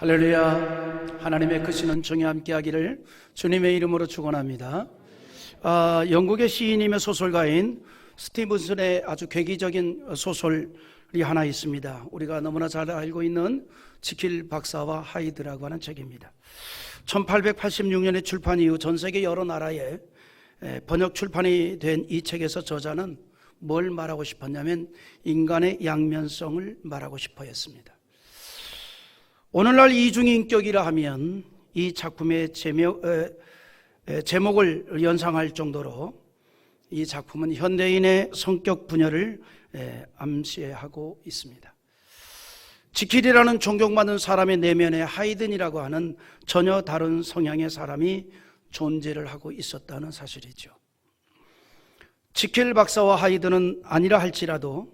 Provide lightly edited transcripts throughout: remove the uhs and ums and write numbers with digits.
할렐루야. 하나님의 크신 은총이 함께하기를 주님의 이름으로 축원합니다. 영국의 시인이며 소설가인 스티븐슨의 아주 괴기적인 소설이 하나 있습니다. 우리가 너무나 잘 알고 있는 지킬 박사와 하이드라고 하는 책입니다. 1886년에 출판 이후 전 세계 여러 나라에 번역 출판이 된 이 책에서 저자는 뭘 말하고 싶었냐면 인간의 양면성을 말하고 싶어 했습니다. 오늘날 이중인격이라 하면 이 작품의 제목을 연상할 정도로 이 작품은 현대인의 성격 분열을 암시하고 있습니다. 지킬이라는 존경받는 사람의 내면에 하이든이라고 하는 전혀 다른 성향의 사람이 존재를 하고 있었다는 사실이죠. 지킬 박사와 하이든은 아니라 할지라도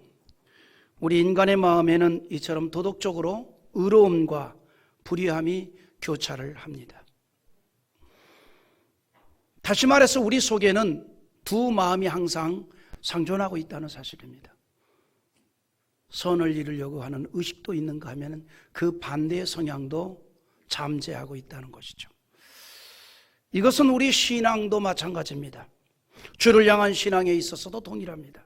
우리 인간의 마음에는 이처럼 도덕적으로 의로움과 불의함이 교차를 합니다. 다시 말해서 우리 속에는 두 마음이 항상 상존하고 있다는 사실입니다. 선을 이루려고 하는 의식도 있는가 하면 그 반대의 성향도 잠재하고 있다는 것이죠. 이것은 우리 신앙도 마찬가지입니다. 주를 향한 신앙에 있어서도 동일합니다.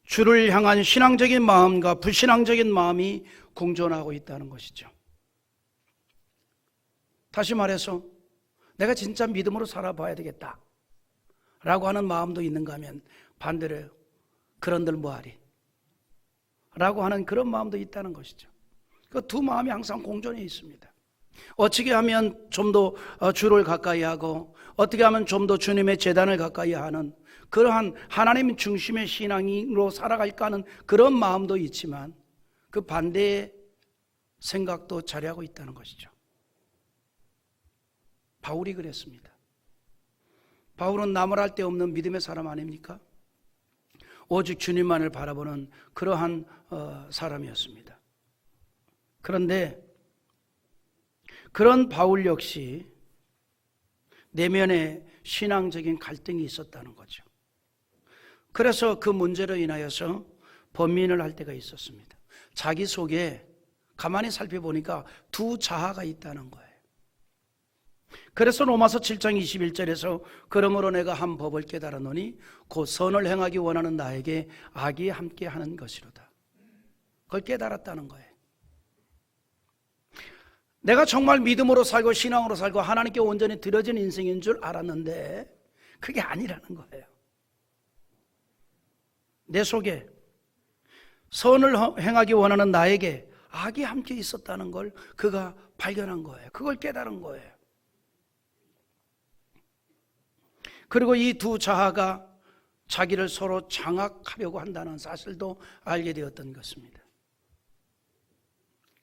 주를 향한 신앙적인 마음과 불신앙적인 마음이 공존하고 있다는 것이죠. 다시 말해서 내가 진짜 믿음으로 살아봐야 되겠다 라고 하는 마음도 있는가 하면 반대로 그런들 뭐하리 라고 하는 그런 마음도 있다는 것이죠. 그 두 마음이 항상 공존해 있습니다. 어떻게 하면 좀 더 주를 가까이 하고 어떻게 하면 좀 더 주님의 제단을 가까이 하는 그러한 하나님 중심의 신앙으로 살아갈까 하는 그런 마음도 있지만 그 반대의 생각도 자리하고 있다는 것이죠. 바울이 그랬습니다. 바울은 나무랄 데 없는 믿음의 사람 아닙니까? 오직 주님만을 바라보는 그러한 사람이었습니다. 그런데 그런 바울 역시 내면에 신앙적인 갈등이 있었다는 거죠. 그래서 그 문제로 인하여서 번민을 할 때가 있었습니다. 자기 속에 가만히 살펴보니까 두 자아가 있다는 거예요. 그래서 로마서 7장 21절에서 그러므로 내가 한 법을 깨달았노니 곧 선을 행하기 원하는 나에게 악이 함께 하는 것이로다. 그걸 깨달았다는 거예요. 내가 정말 믿음으로 살고 신앙으로 살고 하나님께 온전히 드려진 인생인 줄 알았는데 그게 아니라는 거예요. 내 속에 선을 행하기 원하는 나에게 악이 함께 있었다는 걸 그가 발견한 거예요. 그걸 깨달은 거예요. 그리고 이 두 자아가 자기를 서로 장악하려고 한다는 사실도 알게 되었던 것입니다.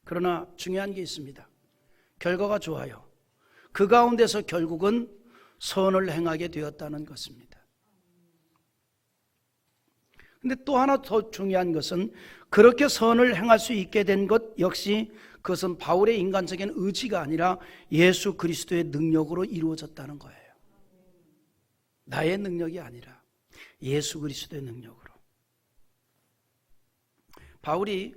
그러나 중요한 게 있습니다. 결과가 좋아요. 그 가운데서 결국은 선을 행하게 되었다는 것입니다. 근데 또 하나 더 중요한 것은 그렇게 선을 행할 수 있게 된 것 역시 그것은 바울의 인간적인 의지가 아니라 예수 그리스도의 능력으로 이루어졌다는 거예요. 나의 능력이 아니라 예수 그리스도의 능력으로. 바울이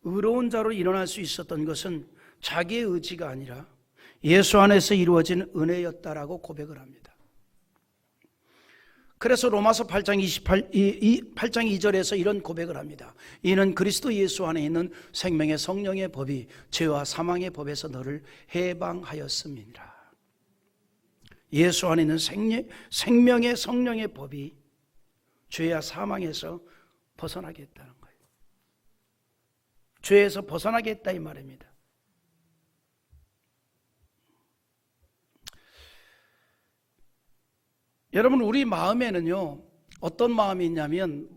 의로운 자로 일어날 수 있었던 것은 자기의 의지가 아니라 예수 안에서 이루어진 은혜였다라고 고백을 합니다. 그래서 로마서 8장 2절에서 이런 고백을 합니다. 이는 그리스도 예수 안에 있는 생명의 성령의 법이 죄와 사망의 법에서 너를 해방하였음이니라. 예수 안에 있는 생명의 성령의 법이 죄와 사망에서 벗어나게 했다는 거예요. 죄에서 벗어나게 했다 이 말입니다. 여러분, 우리 마음에는요 어떤 마음이 있냐면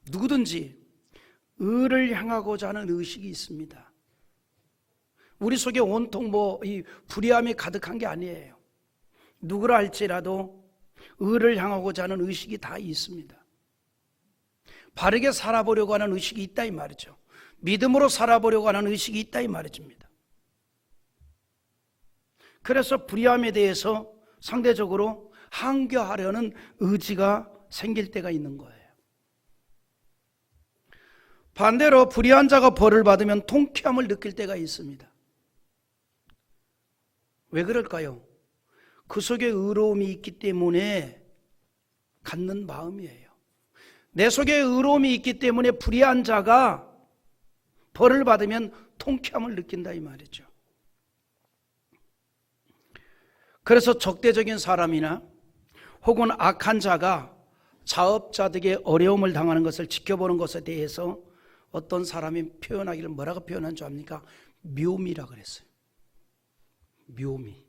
누구든지 의를 향하고자 하는 의식이 있습니다. 우리 속에 온통 이 불의함이 가득한 게 아니에요. 누구라 할지라도 의를 향하고자 하는 의식이 다 있습니다. 바르게 살아보려고 하는 의식이 있다 이 말이죠. 믿음으로 살아보려고 하는 의식이 있다 이 말입니다. 그래서 불의함에 대해서 상대적으로 항거하려는 의지가 생길 때가 있는 거예요. 반대로 불의한 자가 벌을 받으면 통쾌함을 느낄 때가 있습니다. 왜 그럴까요? 그 속에 의로움이 있기 때문에 갖는 마음이에요. 내 속에 의로움이 있기 때문에 불의한 자가 벌을 받으면 통쾌함을 느낀다 이 말이죠. 그래서 적대적인 사람이나 혹은 악한 자가 자업자득의 어려움을 당하는 것을 지켜보는 것에 대해서 어떤 사람이 표현하기를 뭐라고 표현한 줄 압니까? 묘미라 그랬어요. 묘미.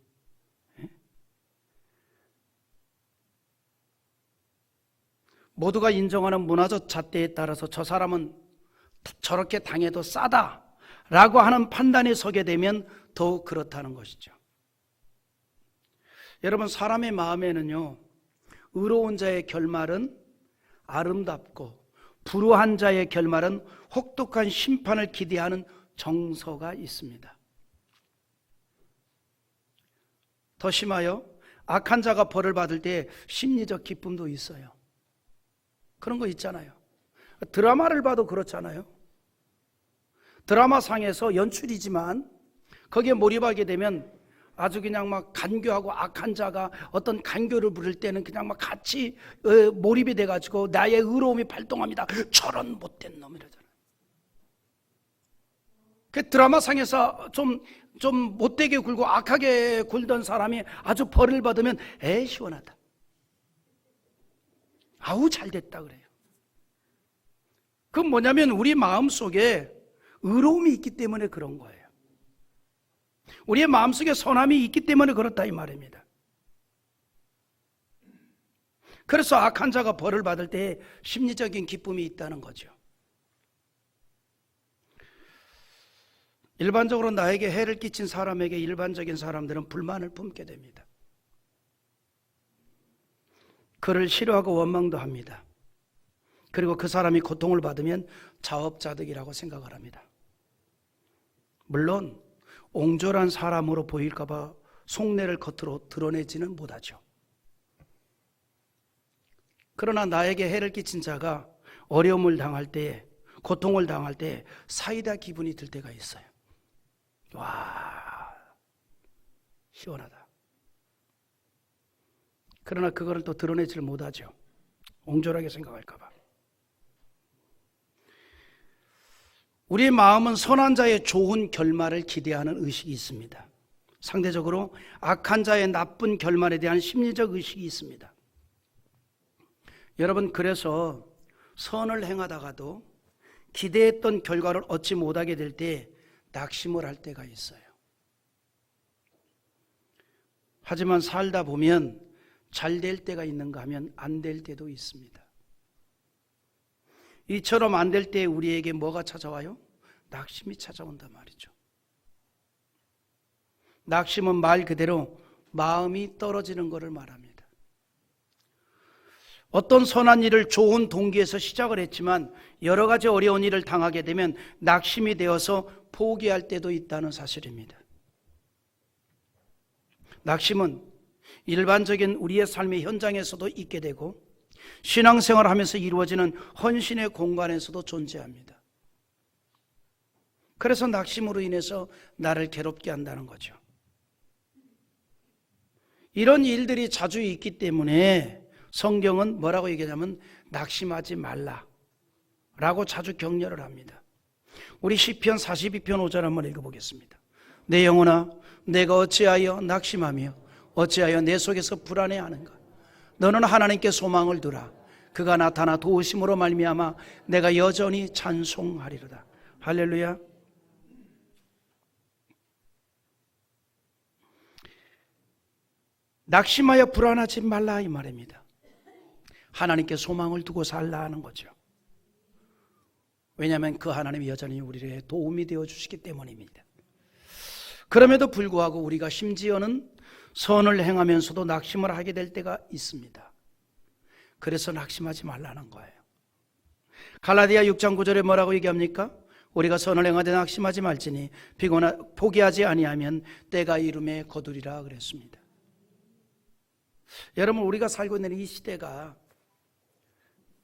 모두가 인정하는 문화적 잣대에 따라서 저 사람은 저렇게 당해도 싸다라고 하는 판단에 서게 되면 더욱 그렇다는 것이죠. 여러분, 사람의 마음에는요, 의로운 자의 결말은 아름답고 불우한 자의 결말은 혹독한 심판을 기대하는 정서가 있습니다. 더 심하여 악한 자가 벌을 받을 때 심리적 기쁨도 있어요. 그런 거 있잖아요. 드라마를 봐도 그렇잖아요. 드라마 상에서 연출이지만 거기에 몰입하게 되면 아주 그냥 막 간교하고 악한 자가 어떤 간교를 부릴 때는 그냥 막 같이 몰입이 돼가지고 나의 의로움이 발동합니다. 저런 못된 놈 이러잖아요. 그 드라마 상에서 좀 못되게 굴고 악하게 굴던 사람이 아주 벌을 받으면 시원하다. 아우 잘됐다 그래요. 그건 뭐냐면 우리 마음속에 의로움이 있기 때문에 그런 거예요. 우리의 마음속에 선함이 있기 때문에 그렇다 이 말입니다. 그래서 악한 자가 벌을 받을 때 심리적인 기쁨이 있다는 거죠. 일반적으로 나에게 해를 끼친 사람에게 일반적인 사람들은 불만을 품게 됩니다. 그를 싫어하고 원망도 합니다. 그리고 그 사람이 고통을 받으면 자업자득이라고 생각을 합니다. 물론 옹졸한 사람으로 보일까 봐 속내를 겉으로 드러내지는 못하죠. 그러나 나에게 해를 끼친 자가 어려움을 당할 때, 고통을 당할 때 사이다 기분이 들 때가 있어요. 와, 시원하다. 그러나 그거를 또 드러내지를 못하죠. 옹졸하게 생각할까 봐. 우리의 마음은 선한 자의 좋은 결말을 기대하는 의식이 있습니다. 상대적으로 악한 자의 나쁜 결말에 대한 심리적 의식이 있습니다. 여러분, 그래서 선을 행하다가도 기대했던 결과를 얻지 못하게 될 때 낙심을 할 때가 있어요. 하지만 살다 보면 잘 될 때가 있는가 하면 안 될 때도 있습니다. 이처럼 안 될 때 우리에게 뭐가 찾아와요? 낙심이 찾아온단 말이죠. 낙심은 말 그대로 마음이 떨어지는 것을 말합니다. 어떤 선한 일을 좋은 동기에서 시작을 했지만 여러 가지 어려운 일을 당하게 되면 낙심이 되어서 포기할 때도 있다는 사실입니다. 낙심은 일반적인 우리의 삶의 현장에서도 있게 되고 신앙생활을 하면서 이루어지는 헌신의 공간에서도 존재합니다. 그래서 낙심으로 인해서 나를 괴롭게 한다는 거죠. 이런 일들이 자주 있기 때문에 성경은 뭐라고 얘기하냐면 낙심하지 말라 라고 자주 격려를 합니다. 우리 시편 42편 5절 한번 읽어보겠습니다. 내 영혼아, 내가 어찌하여 낙심하며 어찌하여 내 속에서 불안해하는가? 너는 하나님께 소망을 두라. 그가 나타나 도우심으로 말미암아 내가 여전히 찬송하리로다. 할렐루야. 낙심하여 불안하지 말라 이 말입니다. 하나님께 소망을 두고 살라 하는 거죠. 왜냐하면 그 하나님이 여전히 우리의 도움이 되어 주시기 때문입니다. 그럼에도 불구하고 우리가 심지어는 선을 행하면서도 낙심을 하게 될 때가 있습니다. 그래서 낙심하지 말라는 거예요. 갈라디아 6장 9절에 뭐라고 얘기합니까? 우리가 선을 행하되 낙심하지 말지니 포기하지 아니하면 때가 이름에 거두리라 그랬습니다. 여러분, 우리가 살고 있는 이 시대가,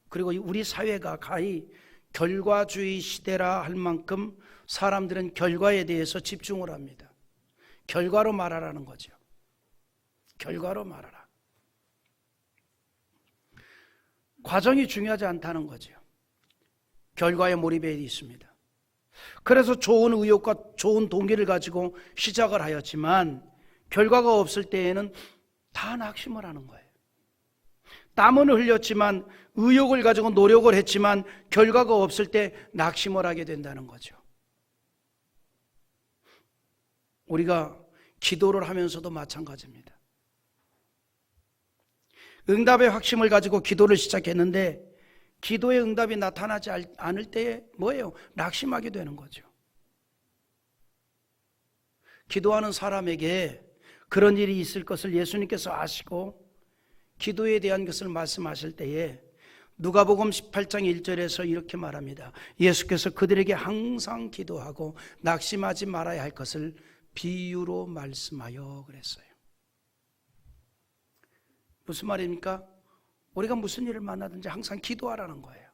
그리고 우리 사회가 가히 결과주의 시대라 할 만큼 사람들은 결과에 대해서 집중을 합니다. 결과로 말하라는 거죠. 결과로 말하라. 과정이 중요하지 않다는 거죠. 결과에 몰입해 있습니다. 그래서 좋은 의욕과 좋은 동기를 가지고 시작을 하였지만 결과가 없을 때에는 다 낙심을 하는 거예요. 땀은 흘렸지만 의욕을 가지고 노력을 했지만 결과가 없을 때 낙심을 하게 된다는 거죠. 우리가 기도를 하면서도 마찬가지입니다. 응답의 확신을 가지고 기도를 시작했는데 기도의 응답이 나타나지 않을 때에 뭐예요? 낙심하게 되는 거죠. 기도하는 사람에게 그런 일이 있을 것을 예수님께서 아시고 기도에 대한 것을 말씀하실 때에 누가복음 18장 1절에서 이렇게 말합니다. 예수께서 그들에게 항상 기도하고 낙심하지 말아야 할 것을 비유로 말씀하여 그랬어요. 무슨 말입니까? 우리가 무슨 일을 만나든지 항상 기도하라는 거예요.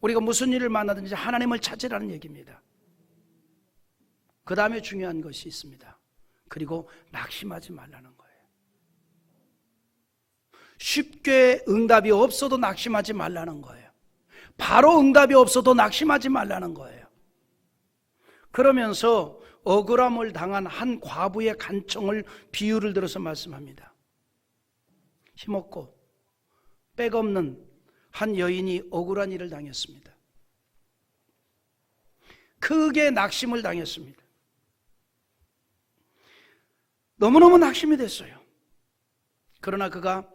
우리가 무슨 일을 만나든지 하나님을 찾으라는 얘기입니다. 그 다음에 중요한 것이 있습니다. 그리고 낙심하지 말라는 거예요. 쉽게 응답이 없어도 낙심하지 말라는 거예요. 바로 응답이 없어도 낙심하지 말라는 거예요. 그러면서 억울함을 당한 한 과부의 간청을 비유를 들어서 말씀합니다. 힘없고 백없는 한 여인이 억울한 일을 당했습니다. 크게 낙심을 당했습니다. 너무너무 낙심이 됐어요. 그러나 그가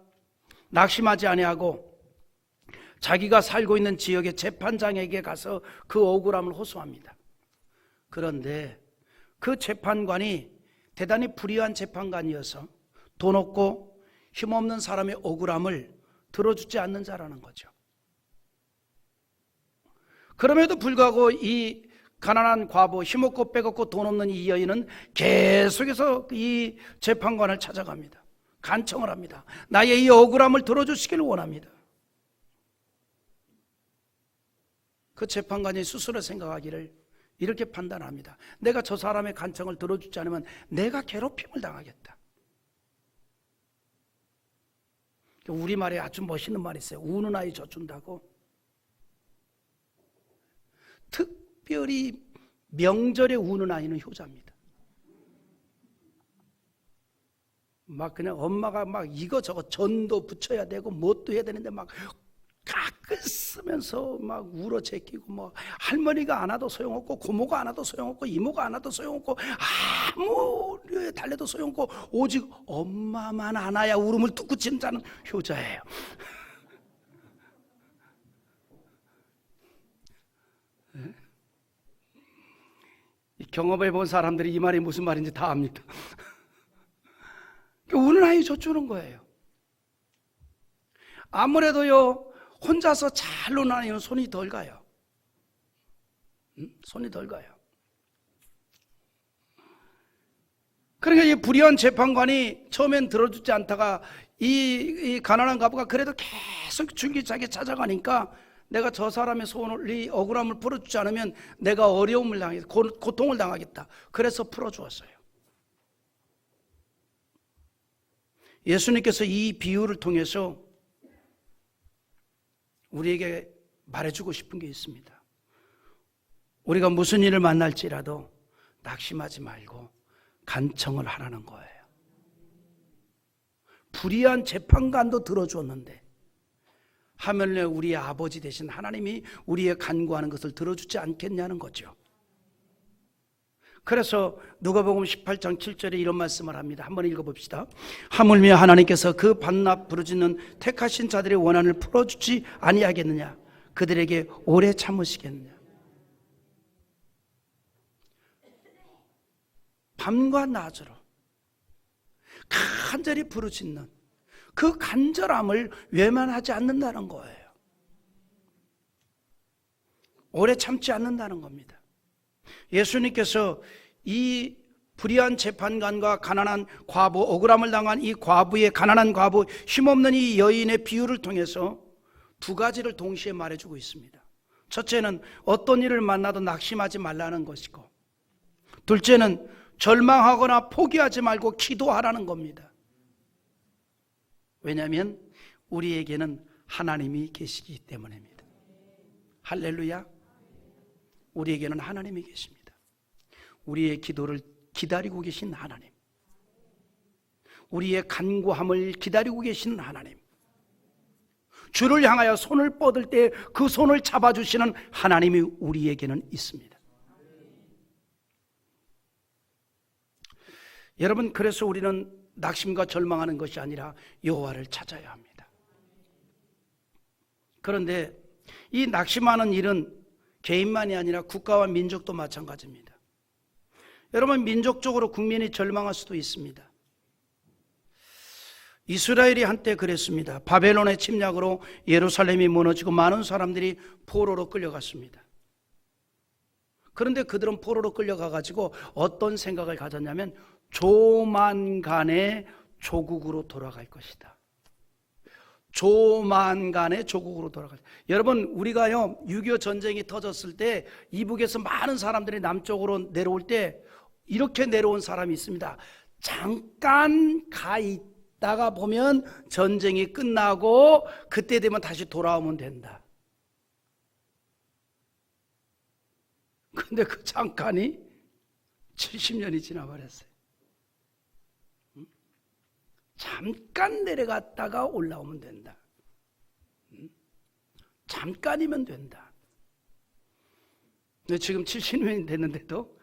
낙심하지 아니하고 자기가 살고 있는 지역의 재판장에게 가서 그 억울함을 호소합니다. 그런데 그 재판관이 대단히 불의한 재판관이어서 돈 없고 힘없는 사람의 억울함을 들어주지 않는 자라는 거죠. 그럼에도 불구하고 이 가난한 과부, 힘없고 빼없고 돈 없는 이 여인은 계속해서 이 재판관을 찾아갑니다. 간청을 합니다. 나의 이 억울함을 들어주시기를 원합니다. 그 재판관이 스스로 생각하기를 이렇게 판단합니다. 내가 저 사람의 간청을 들어주지 않으면 내가 괴롭힘을 당하겠다. 우리말에 아주 멋있는 말이 있어요. 우는 아이 젖준다고. 특별히 명절에 우는 아이는 효자입니다. 막 그냥 엄마가 막 이거저거 전도 붙여야 되고 뭣도 해야 되는데 막 가끔 쓰면서 막 울어 제끼고 뭐 할머니가 안 와도 소용없고 고모가 안 와도 소용없고 이모가 안 와도 소용없고 아무리 달래도 소용없고 오직 엄마만 안 와야 울음을 뚝 그치는 자는 효자예요. 경험해 본 사람들이 이 말이 무슨 말인지 다 압니다. 우는 아이 젖주는 거예요. 아무래도요 혼자서 잘 노는 아이는 손이 덜 가요. 손이 덜 가요. 그러니까 이 불의한 재판관이 처음엔 들어주지 않다가 이 가난한 과부가 그래도 계속 줄기차게 찾아가니까 내가 저 사람의 손을 억울함을 풀어주지 않으면 내가 어려움을 당하겠다, 고통을 당하겠다. 그래서 풀어주었어요. 예수님께서 이 비유를 통해서 우리에게 말해주고 싶은 게 있습니다. 우리가 무슨 일을 만날지라도 낙심하지 말고 간청을 하라는 거예요. 불의한 재판관도 들어줬는데 하늘의 우리의 아버지 되신 하나님이 우리의 간구하는 것을 들어주지 않겠냐는 거죠. 그래서 누가복음 18장 7절에 이런 말씀을 합니다. 한번 읽어봅시다. 하물며 하나님께서 그 반납 부르짖는 택하신 자들의 원한을 풀어주지 아니하겠느냐, 그들에게 오래 참으시겠느냐. 밤과 낮으로 간절히 부르짖는 그 간절함을 외면하지 않는다는 거예요. 오래 참지 않는다는 겁니다. 예수님께서 이 불의한 재판관과 가난한 과부, 억울함을 당한 이 과부의 가난한 과부, 힘없는 이 여인의 비유를 통해서 두 가지를 동시에 말해주고 있습니다. 첫째는 어떤 일을 만나도 낙심하지 말라는 것이고, 둘째는 절망하거나 포기하지 말고 기도하라는 겁니다. 왜냐하면 우리에게는 하나님이 계시기 때문입니다. 할렐루야. 우리에게는 하나님이 계십니다. 우리의 기도를 기다리고 계신 하나님, 우리의 간구함을 기다리고 계신 하나님, 주를 향하여 손을 뻗을 때 그 손을 잡아주시는 하나님이 우리에게는 있습니다. 여러분, 그래서 우리는 낙심과 절망하는 것이 아니라 여호와를 찾아야 합니다. 그런데 이 낙심하는 일은 개인만이 아니라 국가와 민족도 마찬가지입니다. 여러분, 민족적으로 국민이 절망할 수도 있습니다. 이스라엘이 한때 그랬습니다. 바벨론의 침략으로 예루살렘이 무너지고 많은 사람들이 포로로 끌려갔습니다. 그런데 그들은 포로로 끌려가가지고 어떤 생각을 가졌냐면 조만간에 조국으로 돌아갈 것이다. 조만간에 조국으로 돌아갈 것이다. 여러분, 우리가요 6.25 전쟁이 터졌을 때 이북에서 많은 사람들이 남쪽으로 내려올 때 이렇게 내려온 사람이 있습니다. 잠깐 가 있다가 보면 전쟁이 끝나고 그때 되면 다시 돌아오면 된다. 근데 그 잠깐이 70년이 지나버렸어요. 잠깐 내려갔다가 올라오면 된다. 잠깐이면 된다. 근데 지금 70년이 됐는데도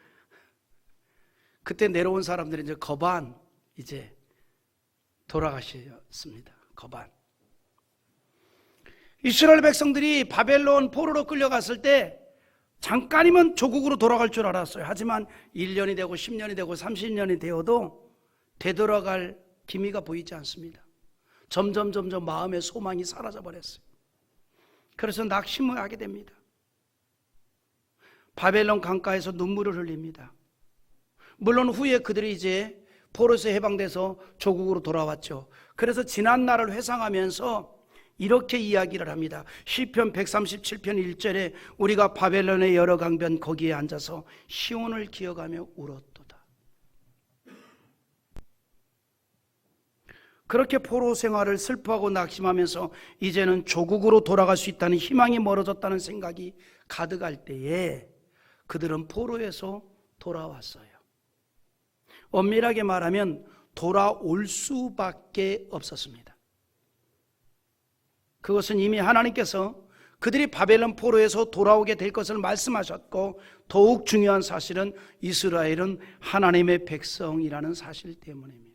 그때 내려온 사람들이 이제 거반 이제 돌아가셨습니다. 거반. 이스라엘 백성들이 바벨론 포로로 끌려갔을 때 잠깐이면 조국으로 돌아갈 줄 알았어요. 하지만 1년이 되고 10년이 되고 30년이 되어도 되돌아갈 기미가 보이지 않습니다. 점점 마음의 소망이 사라져 버렸어요. 그래서 낙심을 하게 됩니다. 바벨론 강가에서 눈물을 흘립니다. 물론 후에 그들이 이제 포로에서 해방돼서 조국으로 돌아왔죠. 그래서 지난 날을 회상하면서 이렇게 이야기를 합니다. 시편 137편 1절에 우리가 바벨론의 여러 강변 거기에 앉아서 시온을 기억하며 울었도다. 그렇게 포로 생활을 슬퍼하고 낙심하면서 이제는 조국으로 돌아갈 수 있다는 희망이 멀어졌다는 생각이 가득할 때에 그들은 포로에서 돌아왔어요. 엄밀하게 말하면 돌아올 수밖에 없었습니다. 그것은 이미 하나님께서 그들이 바벨론 포로에서 돌아오게 될 것을 말씀하셨고, 더욱 중요한 사실은 이스라엘은 하나님의 백성이라는 사실 때문입니다.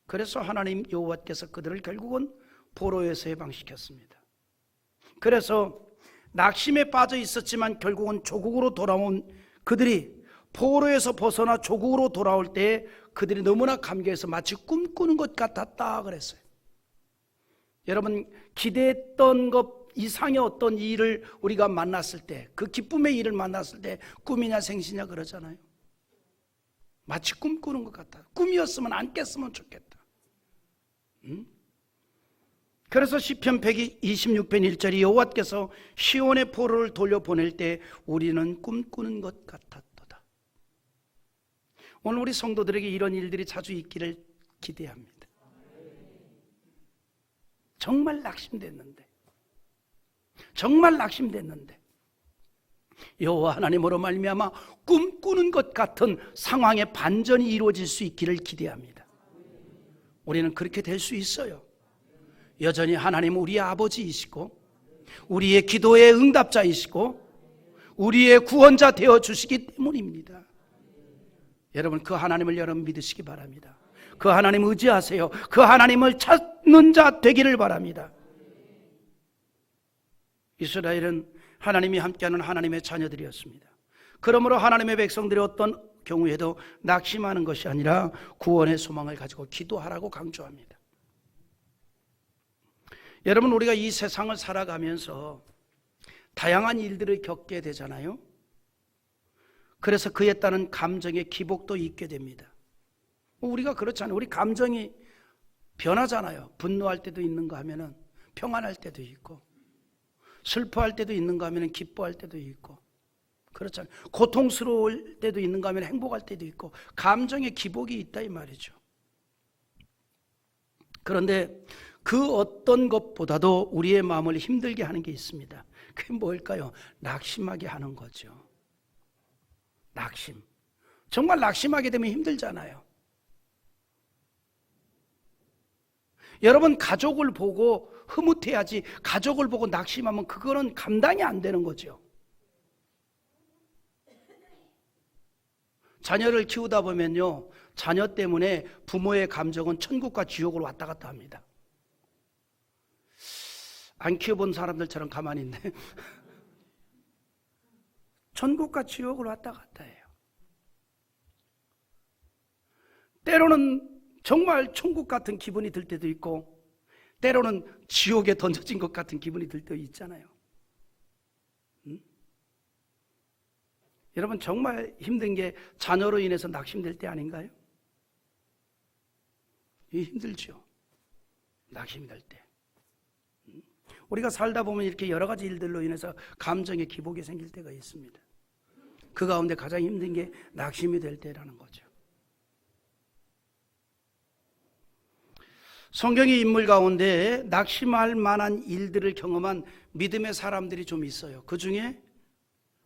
그래서 하나님 여호와께서 그들을 결국은 포로에서 해방시켰습니다. 그래서 낙심에 빠져 있었지만 결국은 조국으로 돌아온 그들이 포로에서 벗어나 조국으로 돌아올 때 그들이 너무나 감격해서 마치 꿈꾸는 것 같았다 그랬어요. 여러분, 기대했던 것 이상의 어떤 일을 우리가 만났을 때, 그 기쁨의 일을 만났을 때 꿈이냐 생시냐 그러잖아요. 마치 꿈꾸는 것 같다. 꿈이었으면 안 깼으면 좋겠다. 그래서 시편 126편 1절이 여호와께서 시온의 포로를 돌려보낼 때 우리는 꿈꾸는 것 같았도다. 오늘 우리 성도들에게 이런 일들이 자주 있기를 기대합니다. 정말 낙심됐는데 여호와 하나님으로 말미암아 꿈꾸는 것 같은 상황의 반전이 이루어질 수 있기를 기대합니다. 우리는 그렇게 될 수 있어요. 여전히 하나님은 우리의 아버지이시고 우리의 기도의 응답자이시고 우리의 구원자 되어주시기 때문입니다. 여러분, 그 하나님을 여러분 믿으시기 바랍니다. 그 하나님 의지하세요. 그 하나님을 찾는 자 되기를 바랍니다. 이스라엘은 하나님이 함께하는 하나님의 자녀들이었습니다. 그러므로 하나님의 백성들이 어떤 경우에도 낙심하는 것이 아니라 구원의 소망을 가지고 기도하라고 강조합니다. 여러분, 우리가 이 세상을 살아가면서 다양한 일들을 겪게 되잖아요. 그래서 그에 따른 감정의 기복도 있게 됩니다. 우리가 그렇잖아요. 우리 감정이 변하잖아요. 분노할 때도 있는가 하면은 평안할 때도 있고, 슬퍼할 때도 있는가 하면은 기뻐할 때도 있고, 그렇잖아요. 고통스러울 때도 있는가 하면 행복할 때도 있고 감정의 기복이 있다 이 말이죠. 그런데 그 어떤 것보다도 우리의 마음을 힘들게 하는 게 있습니다. 그게 뭘까요? 낙심하게 하는 거죠. 낙심. 정말 낙심하게 되면 힘들잖아요. 여러분, 가족을 보고 흐뭇해야지 가족을 보고 낙심하면 그거는 감당이 안 되는 거죠. 자녀를 키우다 보면요, 자녀 때문에 부모의 감정은 천국과 지옥으로 왔다 갔다 합니다. 안 키워본 사람들처럼 가만히 있네. 천국과 지옥으로 왔다 갔다 해요. 때로는 정말 천국 같은 기분이 들 때도 있고 때로는 지옥에 던져진 것 같은 기분이 들 때도 있잖아요. 여러분, 정말 힘든 게 자녀로 인해서 낙심될 때 아닌가요? 힘들죠. 낙심될 때. 우리가 살다 보면 이렇게 여러 가지 일들로 인해서 감정의 기복이 생길 때가 있습니다. 그 가운데 가장 힘든 게 낙심이 될 때라는 거죠. 성경의 인물 가운데 낙심할 만한 일들을 경험한 믿음의 사람들이 좀 있어요. 그 중에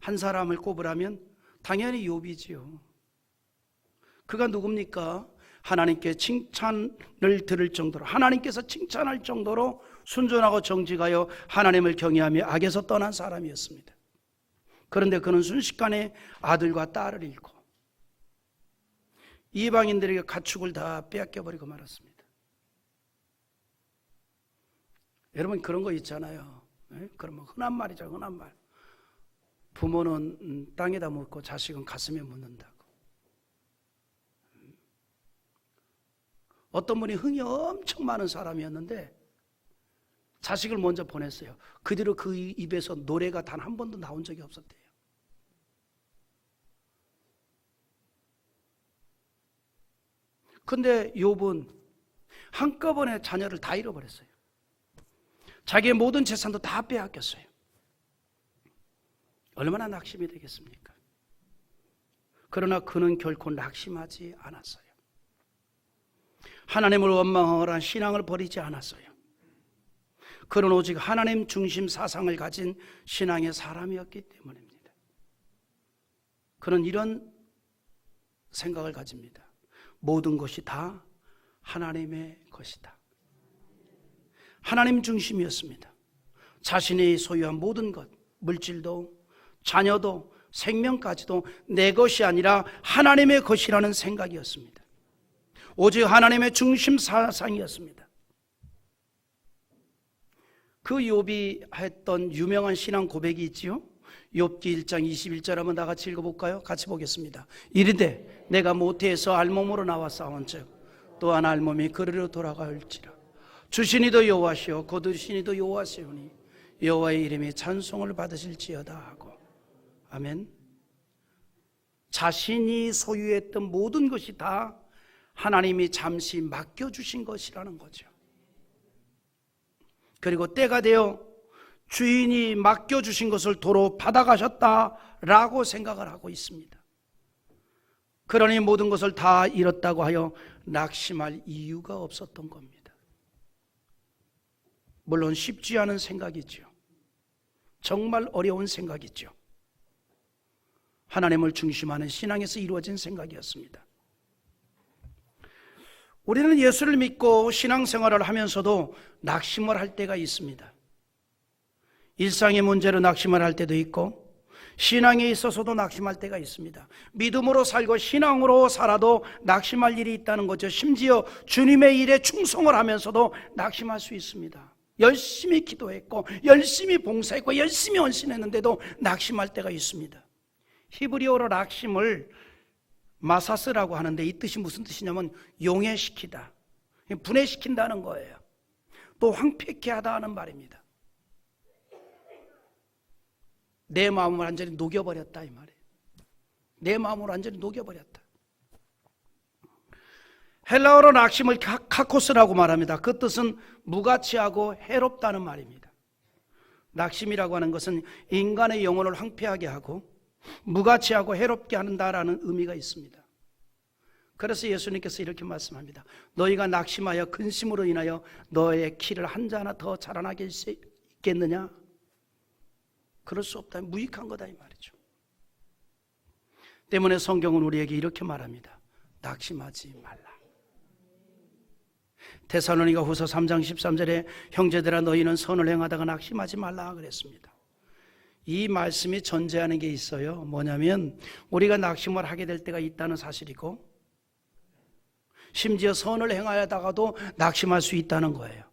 한 사람을 꼽으라면 당연히 욥이지요. 그가 누굽니까? 하나님께 칭찬을 들을 정도로, 하나님께서 칭찬할 정도로 순전하고 정직하여 하나님을 경외하며 악에서 떠난 사람이었습니다. 그런데 그는 순식간에 아들과 딸을 잃고 이방인들에게 가축을 다 빼앗겨버리고 말았습니다. 여러분, 그런 거 있잖아요. 그러면 흔한 말이죠, 흔한 말. 부모는 땅에다 묻고 자식은 가슴에 묻는다고. 어떤 분이 흥이 엄청 많은 사람이었는데 자식을 먼저 보냈어요. 그 뒤로 그 입에서 노래가 단 한 번도 나온 적이 없었대요. 근데 욥은 한꺼번에 자녀를 다 잃어버렸어요. 자기의 모든 재산도 다 빼앗겼어요. 얼마나 낙심이 되겠습니까? 그러나 그는 결코 낙심하지 않았어요. 하나님을 원망하거나 신앙을 버리지 않았어요. 그는 오직 하나님 중심 사상을 가진 신앙의 사람이었기 때문입니다. 그는 이런 생각을 가집니다. 모든 것이 다 하나님의 것이다. 하나님 중심이었습니다. 자신이 소유한 모든 것, 물질도 자녀도 생명까지도 내 것이 아니라 하나님의 것이라는 생각이었습니다. 오직 하나님의 중심 사상이었습니다. 그 욥이 했던 유명한 신앙 고백이 있지요. 욥기 1장 21절 한번 다 같이 읽어볼까요? 같이 보겠습니다. 이르되 내가 모태에서 알몸으로 나와 싸운즉 또한 알몸이 그리로 돌아갈지라. 주시니도 여호와시요 거두시니도 여호와시오니 여호와의 이름이 찬송을 받으실지어다 하고. 아멘. 자신이 소유했던 모든 것이 다 하나님이 잠시 맡겨주신 것이라는 거죠. 그리고 때가 되어 주인이 맡겨주신 것을 도로 받아가셨다라고 생각을 하고 있습니다. 그러니 모든 것을 다 잃었다고 하여 낙심할 이유가 없었던 겁니다. 물론 쉽지 않은 생각이죠. 정말 어려운 생각이죠. 하나님을 중심하는 신앙에서 이루어진 생각이었습니다. 우리는 예수를 믿고 신앙생활을 하면서도 낙심을 할 때가 있습니다. 일상의 문제로 낙심을 할 때도 있고 신앙에 있어서도 낙심할 때가 있습니다. 믿음으로 살고 신앙으로 살아도 낙심할 일이 있다는 거죠. 심지어 주님의 일에 충성을 하면서도 낙심할 수 있습니다. 열심히 기도했고 열심히 봉사했고 열심히 헌신했는데도 낙심할 때가 있습니다. 히브리어로 낙심을 마사스라고 하는데 이 뜻이 무슨 뜻이냐면 용해시키다, 분해시킨다는 거예요. 또 황폐케 하다 하는 말입니다. 내 마음을 완전히 녹여버렸다 이 말이에요. 내 마음을 완전히 녹여버렸다. 헬라어로 낙심을 카코스라고 말합니다. 그 뜻은 무가치하고 해롭다는 말입니다. 낙심이라고 하는 것은 인간의 영혼을 황폐하게 하고 무가치하고 해롭게 한다라는 의미가 있습니다. 그래서 예수님께서 이렇게 말씀합니다. 너희가 낙심하여 근심으로 인하여 너의 키를 한 자 하나 더 자라나게 할 수 있겠느냐? 그럴 수 없다. 무익한 거다 이 말이죠. 때문에 성경은 우리에게 이렇게 말합니다. 낙심하지 말라. 데살로니가 후서 3장 13절에 형제들아 너희는 선을 행하다가 낙심하지 말라 그랬습니다. 이 말씀이 전제하는 게 있어요. 뭐냐면 우리가 낙심을 하게 될 때가 있다는 사실이고, 심지어 선을 행하다가도 낙심할 수 있다는 거예요.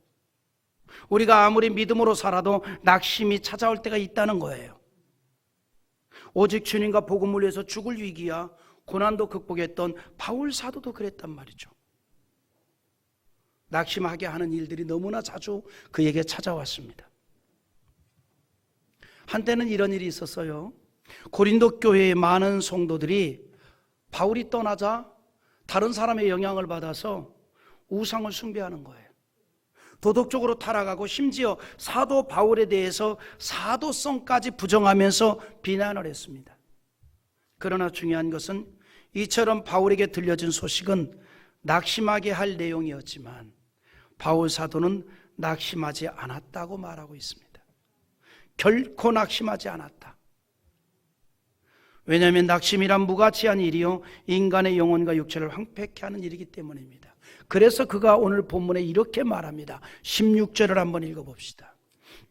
우리가 아무리 믿음으로 살아도 낙심이 찾아올 때가 있다는 거예요. 오직 주님과 복음을 위해서 죽을 위기야 고난도 극복했던 바울 사도도 그랬단 말이죠. 낙심하게 하는 일들이 너무나 자주 그에게 찾아왔습니다. 한때는 이런 일이 있었어요. 고린도 교회의 많은 성도들이 바울이 떠나자 다른 사람의 영향을 받아서 우상을 숭배하는 거예요. 도덕적으로 타락하고 심지어 사도 바울에 대해서 사도성까지 부정하면서 비난을 했습니다. 그러나 중요한 것은 이처럼 바울에게 들려진 소식은 낙심하게 할 내용이었지만 바울 사도는 낙심하지 않았다고 말하고 있습니다. 결코 낙심하지 않았다. 왜냐하면 낙심이란 무가치한 일이요 인간의 영혼과 육체를 황폐케 하는 일이기 때문입니다. 그래서 그가 오늘 본문에 이렇게 말합니다. 16절을 한번 읽어봅시다.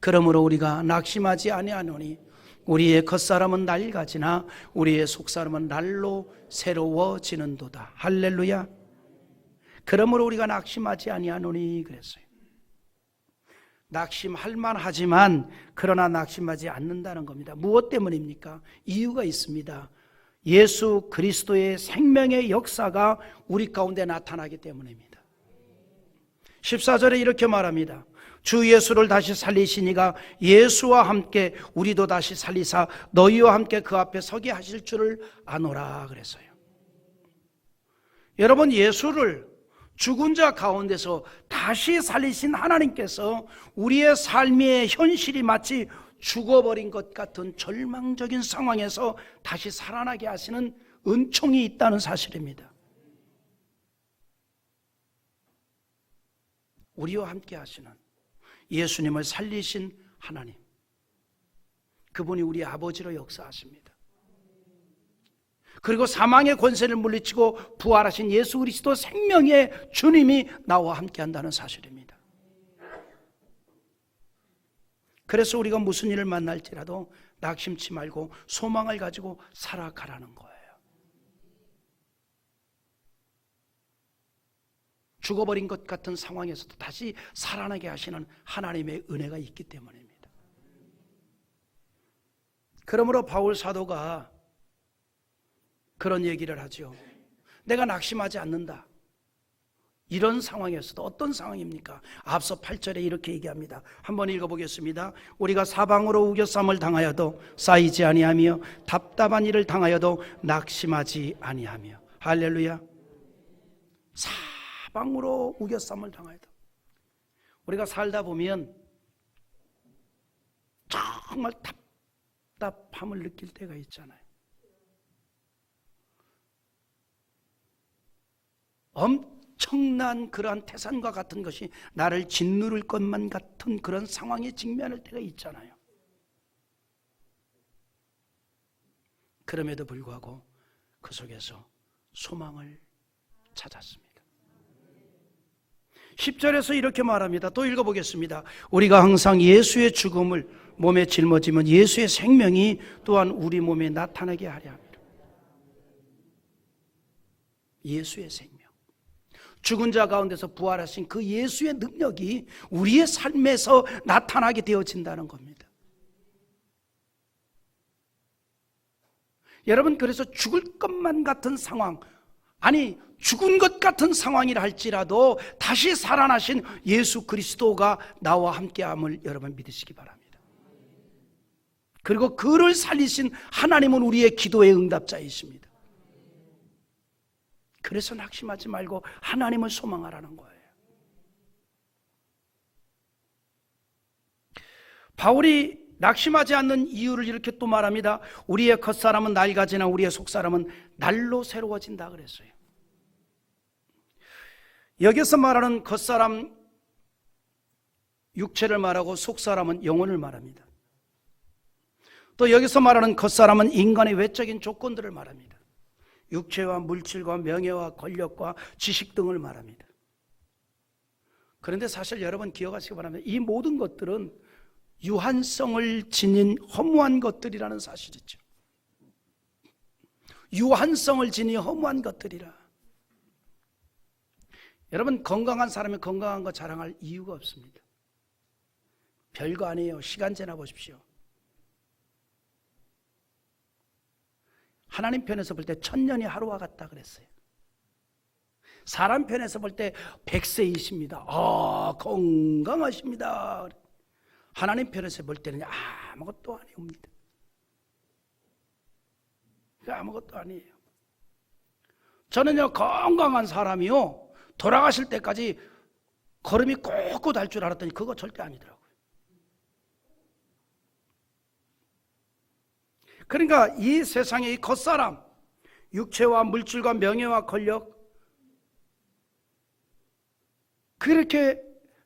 그러므로 우리가 낙심하지 아니하노니 우리의 겉사람은 낡아지나 우리의 속사람은 날로 새로워지는도다. 할렐루야. 그러므로 우리가 낙심하지 아니하노니 그랬어요. 낙심할 만하지만 그러나 낙심하지 않는다는 겁니다. 무엇 때문입니까? 이유가 있습니다. 예수 그리스도의 생명의 역사가 우리 가운데 나타나기 때문입니다. 14절에 이렇게 말합니다. 주 예수를 다시 살리시니가 예수와 함께 우리도 다시 살리사 너희와 함께 그 앞에 서게 하실 줄을 아노라 그랬어요. 여러분, 예수를 죽은 자 가운데서 다시 살리신 하나님께서 우리의 삶의 현실이 마치 죽어버린 것 같은 절망적인 상황에서 다시 살아나게 하시는 은총이 있다는 사실입니다. 우리와 함께 하시는 예수님을 살리신 하나님, 그분이 우리 아버지로 역사하십니다. 그리고 사망의 권세를 물리치고 부활하신 예수 그리스도 생명의 주님이 나와 함께 한다는 사실입니다. 그래서 우리가 무슨 일을 만날지라도 낙심치 말고 소망을 가지고 살아가라는 거예요. 죽어버린 것 같은 상황에서도 다시 살아나게 하시는 하나님의 은혜가 있기 때문입니다. 그러므로 바울 사도가 그런 얘기를 하죠. 내가 낙심하지 않는다. 이런 상황에서도 어떤 상황입니까? 앞서 8절에 이렇게 얘기합니다. 한번 읽어보겠습니다. 우리가 사방으로 우겨쌈을 당하여도 쌓이지 아니하며 답답한 일을 당하여도 낙심하지 아니하며. 할렐루야. 사방으로 우겨쌈을 당하여도. 우리가 살다 보면 정말 답답함을 느낄 때가 있잖아요. 엄청난 그러한 태산과 같은 것이 나를 짓누를 것만 같은 그런 상황에 직면할 때가 있잖아요. 그럼에도 불구하고 그 속에서 소망을 찾았습니다. 10절에서 이렇게 말합니다. 또 읽어보겠습니다. 우리가 항상 예수의 죽음을 몸에 짊어지면 예수의 생명이 또한 우리 몸에 나타나게 하려 합니다. 예수의 생명, 죽은 자 가운데서 부활하신 그 예수의 능력이 우리의 삶에서 나타나게 되어진다는 겁니다. 여러분, 그래서 죽을 것만 같은 상황, 아니 죽은 것 같은 상황이라 할지라도 다시 살아나신 예수 그리스도가 나와 함께함을 여러분 믿으시기 바랍니다. 그리고 그를 살리신 하나님은 우리의 기도의 응답자이십니다. 그래서 낙심하지 말고 하나님을 소망하라는 거예요. 바울이 낙심하지 않는 이유를 이렇게 또 말합니다. 우리의 겉사람은 낡아지나 우리의 속사람은 날로 새로워진다 그랬어요. 여기서 말하는 겉사람, 육체를 말하고 속사람은 영혼을 말합니다. 또 여기서 말하는 겉사람은 인간의 외적인 조건들을 말합니다. 육체와 물질과 명예와 권력과 지식 등을 말합니다. 그런데 사실 여러분 기억하시기 바랍니다. 이 모든 것들은 유한성을 지닌 허무한 것들이라는 사실이죠. 유한성을 지닌 허무한 것들이라. 여러분, 건강한 사람이 건강한 거 자랑할 이유가 없습니다. 별거 아니에요. 시간 지나 보십시오. 하나님 편에서 볼 때 1000년이 하루와 같다 그랬어요. 사람 편에서 볼 때 100세이십니다. 건강하십니다. 하나님 편에서 볼 때는 아무것도 아니옵니다. 아무것도 아니에요. 저는요, 건강한 사람이요, 돌아가실 때까지 걸음이 꼿꼿 할 줄 알았더니 그거 절대 아니더라고요. 그러니까 이 세상의 이 겉사람, 육체와 물질과 명예와 권력, 그렇게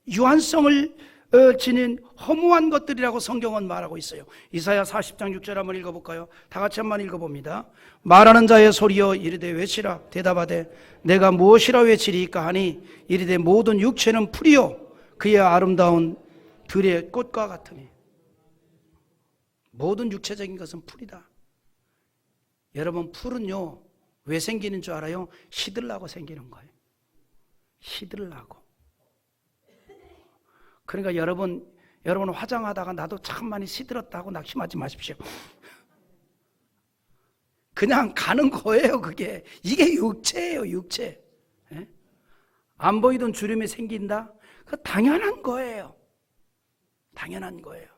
유한성을 지닌 허무한 것들이라고 성경은 말하고 있어요. 이사야 40장 6절 한번 읽어볼까요? 다 같이 한번 읽어봅니다. 말하는 자의 소리여 이르되 외치라. 대답하되 내가 무엇이라 외치리이까 하니 이르되 모든 육체는 풀이요 그의 아름다운 들의 꽃과 같으니. 모든 육체적인 것은 풀이다. 여러분, 풀은요 왜 생기는 줄 알아요? 시들라고 생기는 거예요. 시들라고. 그러니까 여러분 화장하다가 나도 참 많이 시들었다고 낙심하지 마십시오. 그냥 가는 거예요. 그게. 이게 육체예요. 육체. 예? 안 보이던 주름이 생긴다? 그거 당연한 거예요. 당연한 거예요.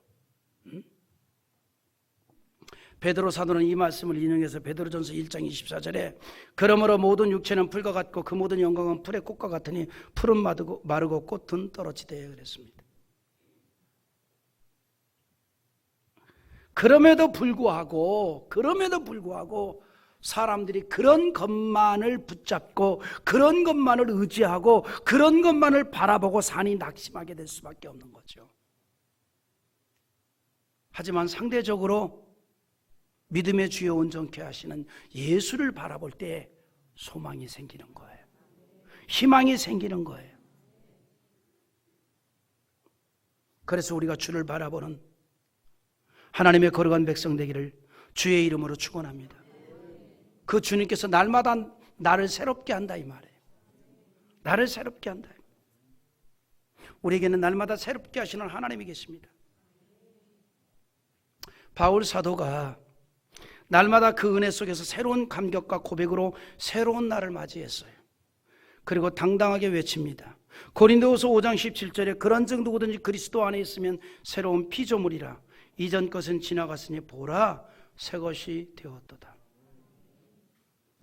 베드로 사도는 이 말씀을 인용해서 베드로전서 1장 24절에 그러므로 모든 육체는 풀과 같고 그 모든 영광은 풀의 꽃과 같으니 풀은 마르고 꽃은 떨어지되 그랬습니다. 그럼에도 불구하고 사람들이 그런 것만을 붙잡고 그런 것만을 의지하고 그런 것만을 바라보고 산이 낙심하게 될 수밖에 없는 거죠. 하지만 상대적으로 믿음의 주여 온전케 하시는 예수를 바라볼 때 소망이 생기는 거예요. 희망이 생기는 거예요. 그래서 우리가 주를 바라보는 하나님의 거룩한 백성 되기를 주의 이름으로 축원합니다. 그 주님께서 날마다 나를 새롭게 한다 이 말이에요. 나를 새롭게 한다. 우리에게는 날마다 새롭게 하시는 하나님이 계십니다. 바울 사도가 날마다 그 은혜 속에서 새로운 감격과 고백으로 새로운 날을 맞이했어요. 그리고 당당하게 외칩니다. 고린도후서 5장 17절에 그런즉 누구든지 그리스도 안에 있으면 새로운 피조물이라 이전 것은 지나갔으니 보라 새 것이 되었도다.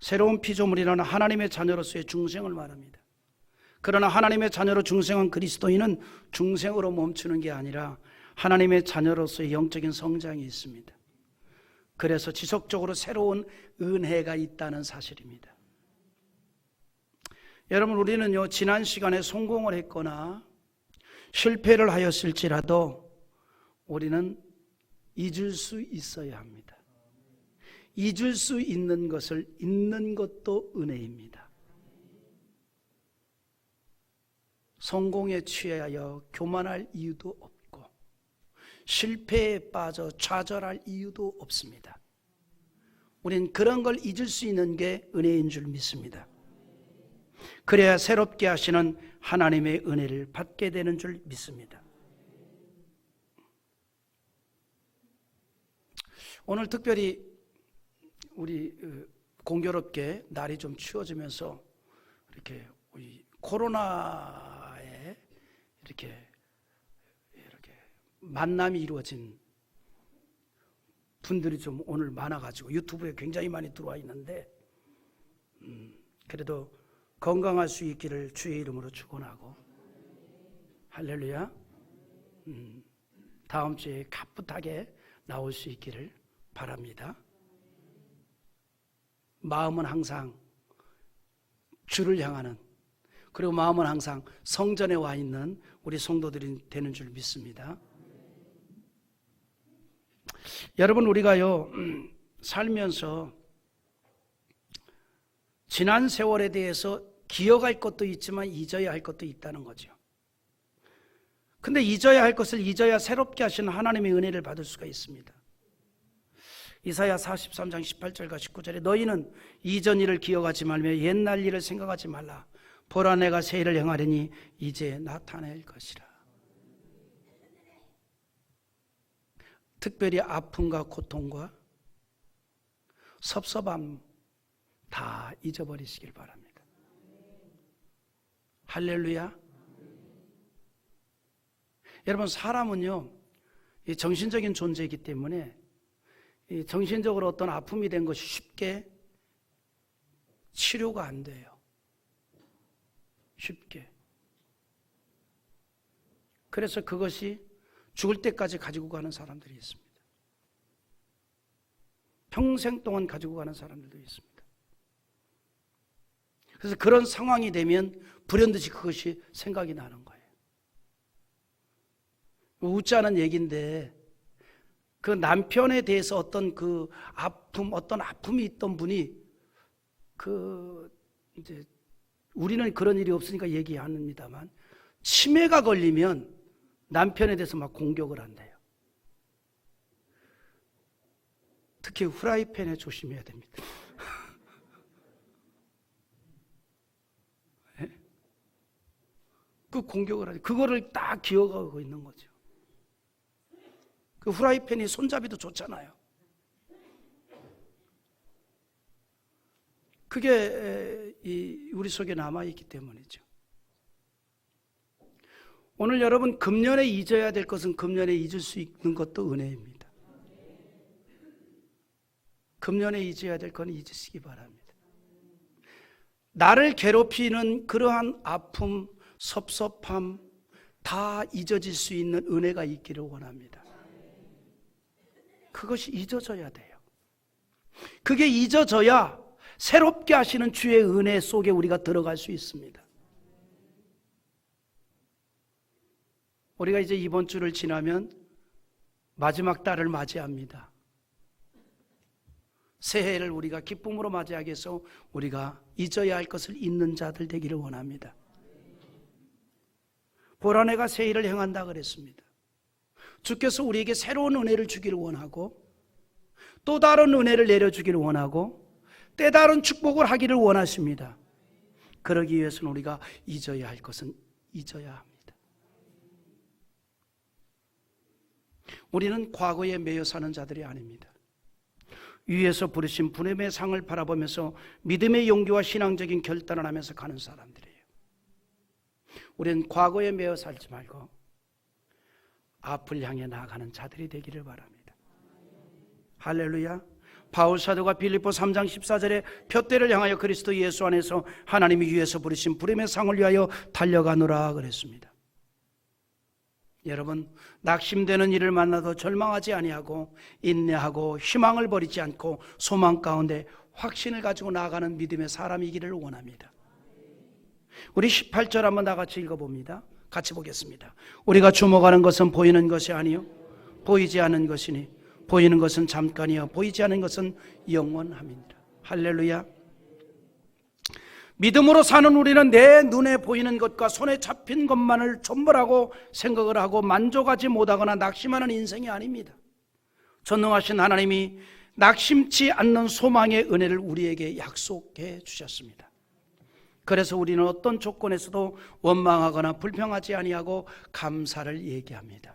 새로운 피조물이라는 하나님의 자녀로서의 중생을 말합니다. 그러나 하나님의 자녀로 중생한 그리스도인은 중생으로 멈추는 게 아니라 하나님의 자녀로서의 영적인 성장이 있습니다. 그래서 지속적으로 새로운 은혜가 있다는 사실입니다. 여러분, 우리는요 지난 시간에 성공을 했거나 실패를 하였을지라도 우리는 잊을 수 있어야 합니다. 잊을 수 있는 것을 잊는 것도 은혜입니다. 성공에 취하여 교만할 이유도 없고 실패에 빠져 좌절할 이유도 없습니다. 우리는 그런 걸 잊을 수 있는 게 은혜인 줄 믿습니다. 그래야 새롭게 하시는 하나님의 은혜를 받게 되는 줄 믿습니다. 오늘 특별히 우리 공교롭게 날이 좀 추워지면서 이렇게 우리 코로나에 이렇게 만남이 이루어진 분들이 좀 오늘 많아가지고 유튜브에 굉장히 많이 들어와 있는데 그래도 건강할 수 있기를 주의 이름으로 축원하고 할렐루야. 다음 주에 가뿐하게 나올 수 있기를 바랍니다. 마음은 항상 주를 향하는, 그리고 마음은 항상 성전에 와 있는 우리 성도들이 되는 줄 믿습니다. 여러분, 우리가요 살면서 지난 세월에 대해서 기억할 것도 있지만 잊어야 할 것도 있다는 거죠. 근데 잊어야 할 것을 잊어야 새롭게 하시는 하나님의 은혜를 받을 수가 있습니다. 이사야 43장 18절과 19절에 너희는 이전 일을 기억하지 말며 옛날 일을 생각하지 말라. 보라, 내가 새 일을 행하려니 이제 나타낼 것이라. 특별히 아픔과 고통과 섭섭함 다 잊어버리시길 바랍니다. 할렐루야. 여러분, 사람은요 정신적인 존재이기 때문에 정신적으로 어떤 아픔이 된 것이 쉽게 치료가 안 돼요. 쉽게. 그래서 그것이 죽을 때까지 가지고 가는 사람들이 있습니다. 평생 동안 가지고 가는 사람들도 있습니다. 그래서 그런 상황이 되면 불현듯이 그것이 생각이 나는 거예요. 웃지 않은 얘기인데, 그 남편에 대해서 어떤 그 아픔, 어떤 아픔이 있던 분이 이제 우리는 그런 일이 없으니까 얘기 안 합니다만, 치매가 걸리면 남편에 대해서 막 공격을 한대요. 특히 후라이팬에 조심해야 됩니다. 네? 그 공격을 하죠. 그거를 딱 기억하고 있는 거죠. 그 후라이팬이 손잡이도 좋잖아요. 그게 우리 속에 남아있기 때문이죠. 오늘 여러분, 금년에 잊어야 될 것은 금년에 잊을 수 있는 것도 은혜입니다. 금년에 잊어야 될 건 잊으시기 바랍니다. 나를 괴롭히는 그러한 아픔, 섭섭함 다 잊어질 수 있는 은혜가 있기를 원합니다. 그것이 잊어져야 돼요. 그게 잊어져야 새롭게 하시는 주의 은혜 속에 우리가 들어갈 수 있습니다. 우리가 이제 이번 주를 지나면 마지막 달을 맞이합니다. 새해를 우리가 기쁨으로 맞이하기 위해서 우리가 잊어야 할 것을 잊는 자들 되기를 원합니다. 보라, 내가 새 일을 행한다 그랬습니다. 주께서 우리에게 새로운 은혜를 주기를 원하고, 또 다른 은혜를 내려주기를 원하고, 때다른 축복을 하기를 원하십니다. 그러기 위해서는 우리가 잊어야 할 것은 잊어야 합니다. 우리는 과거에 매여 사는 자들이 아닙니다. 위에서 부르신 부름의 상을 바라보면서 믿음의 용기와 신앙적인 결단을 하면서 가는 사람들이에요. 우리는 과거에 매여 살지 말고 앞을 향해 나아가는 자들이 되기를 바랍니다. 할렐루야. 바울 사도가 빌립보 3장 14절에 표대를 향하여 그리스도 예수 안에서 하나님이 위에서 부르신 부름의 상을 위하여 달려가노라 그랬습니다. 여러분, 낙심되는 일을 만나도 절망하지 아니하고 인내하고 희망을 버리지 않고 소망 가운데 확신을 가지고 나아가는 믿음의 사람이기를 원합니다. 우리 18절 한번 다 같이 읽어봅니다. 같이 보겠습니다. 우리가 주목하는 것은 보이는 것이 아니요 보이지 않는 것이니 보이는 것은 잠깐이요 보이지 않는 것은 영원함이니라. 할렐루야. 믿음으로 사는 우리는 내 눈에 보이는 것과 손에 잡힌 것만을 전부라고 생각을 하고 만족하지 못하거나 낙심하는 인생이 아닙니다. 전능하신 하나님이 낙심치 않는 소망의 은혜를 우리에게 약속해 주셨습니다. 그래서 우리는 어떤 조건에서도 원망하거나 불평하지 아니하고 감사를 얘기합니다.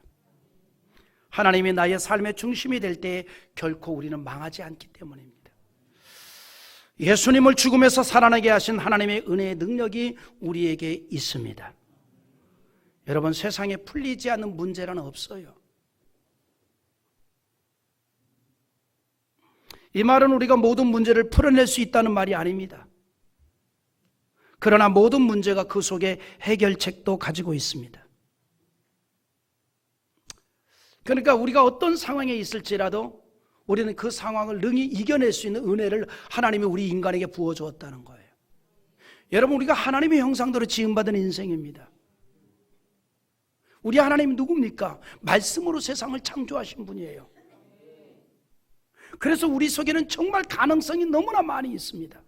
하나님이 나의 삶의 중심이 될 때 결코 우리는 망하지 않기 때문입니다. 예수님을 죽음에서 살아나게 하신 하나님의 은혜의 능력이 우리에게 있습니다. 여러분, 세상에 풀리지 않는 문제라는 없어요. 이 말은 우리가 모든 문제를 풀어낼 수 있다는 말이 아닙니다. 그러나 모든 문제가 그 속에 해결책도 가지고 있습니다. 그러니까 우리가 어떤 상황에 있을지라도 우리는 그 상황을 능히 이겨낼 수 있는 은혜를 하나님이 우리 인간에게 부어주었다는 거예요. 여러분, 우리가 하나님의 형상대로 지음받은 인생입니다. 우리 하나님이 누굽니까? 말씀으로 세상을 창조하신 분이에요. 그래서 우리 속에는 정말 가능성이 너무나 많이 있습니다.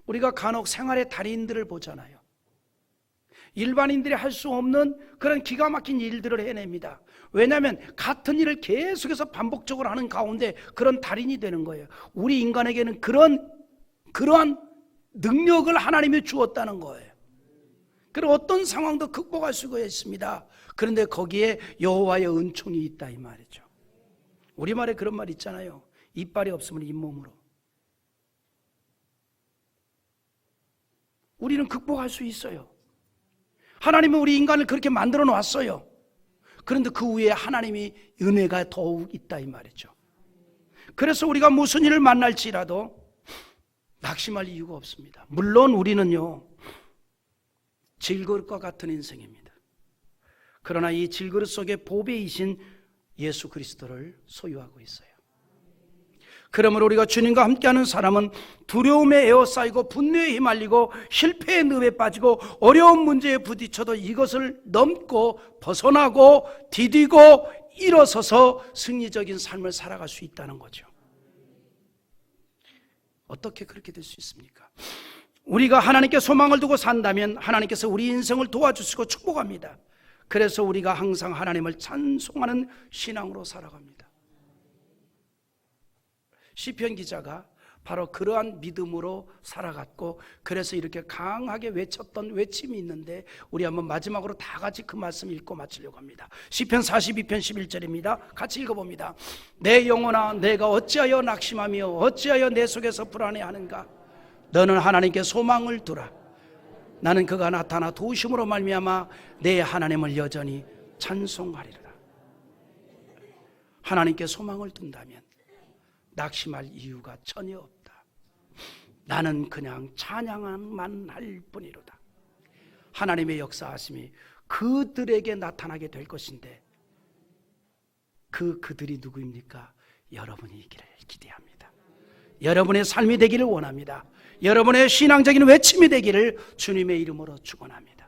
우리가 간혹 생활의 달인들을 보잖아요. 일반인들이 할 수 없는 그런 기가 막힌 일들을 해냅니다. 왜냐하면 같은 일을 계속해서 반복적으로 하는 가운데 그런 달인이 되는 거예요. 우리 인간에게는 그러한 능력을 하나님이 주었다는 거예요. 그리고 어떤 상황도 극복할 수가 있습니다. 그런데 거기에 여호와의 은총이 있다 이 말이죠. 우리말에 그런 말 있잖아요. 이빨이 없으면 잇몸으로. 우리는 극복할 수 있어요. 하나님은 우리 인간을 그렇게 만들어 놨어요. 그런데 그 위에 하나님이 은혜가 더욱 있다 이 말이죠. 그래서 우리가 무슨 일을 만날지라도 낙심할 이유가 없습니다. 물론 우리는요, 질그릇 과 같은 인생입니다. 그러나 이 질그릇 속에 보배이신 예수 그리스도를 소유하고 있어요. 그러므로 우리가 주님과 함께하는 사람은 두려움에 에워싸이고 분노에 휘말리고 실패의 늪에 빠지고 어려운 문제에 부딪혀도 이것을 넘고 벗어나고 디디고 일어서서 승리적인 삶을 살아갈 수 있다는 거죠. 어떻게 그렇게 될 수 있습니까? 우리가 하나님께 소망을 두고 산다면 하나님께서 우리 인생을 도와주시고 축복합니다. 그래서 우리가 항상 하나님을 찬송하는 신앙으로 살아갑니다. 시편 기자가 바로 그러한 믿음으로 살아갔고, 그래서 이렇게 강하게 외쳤던 외침이 있는데 우리 한번 마지막으로 다 같이 그 말씀 읽고 마치려고 합니다. 시편 42편 11절입니다. 같이 읽어봅니다. 내 영혼아, 내가 어찌하여 낙심하며 어찌하여 내 속에서 불안해하는가? 너는 하나님께 소망을 두라. 나는 그가 나타나 도우심으로 말미암아 내 하나님을 여전히 찬송하리라. 하나님께 소망을 둔다면 낙심할 이유가 전혀 없다. 나는 그냥 찬양만 할 뿐이로다. 하나님의 역사하심이 그들에게 나타나게 될 것인데 그들이 누구입니까? 여러분이기를 기대합니다. 여러분의 삶이 되기를 원합니다. 여러분의 신앙적인 외침이 되기를 주님의 이름으로 축원합니다.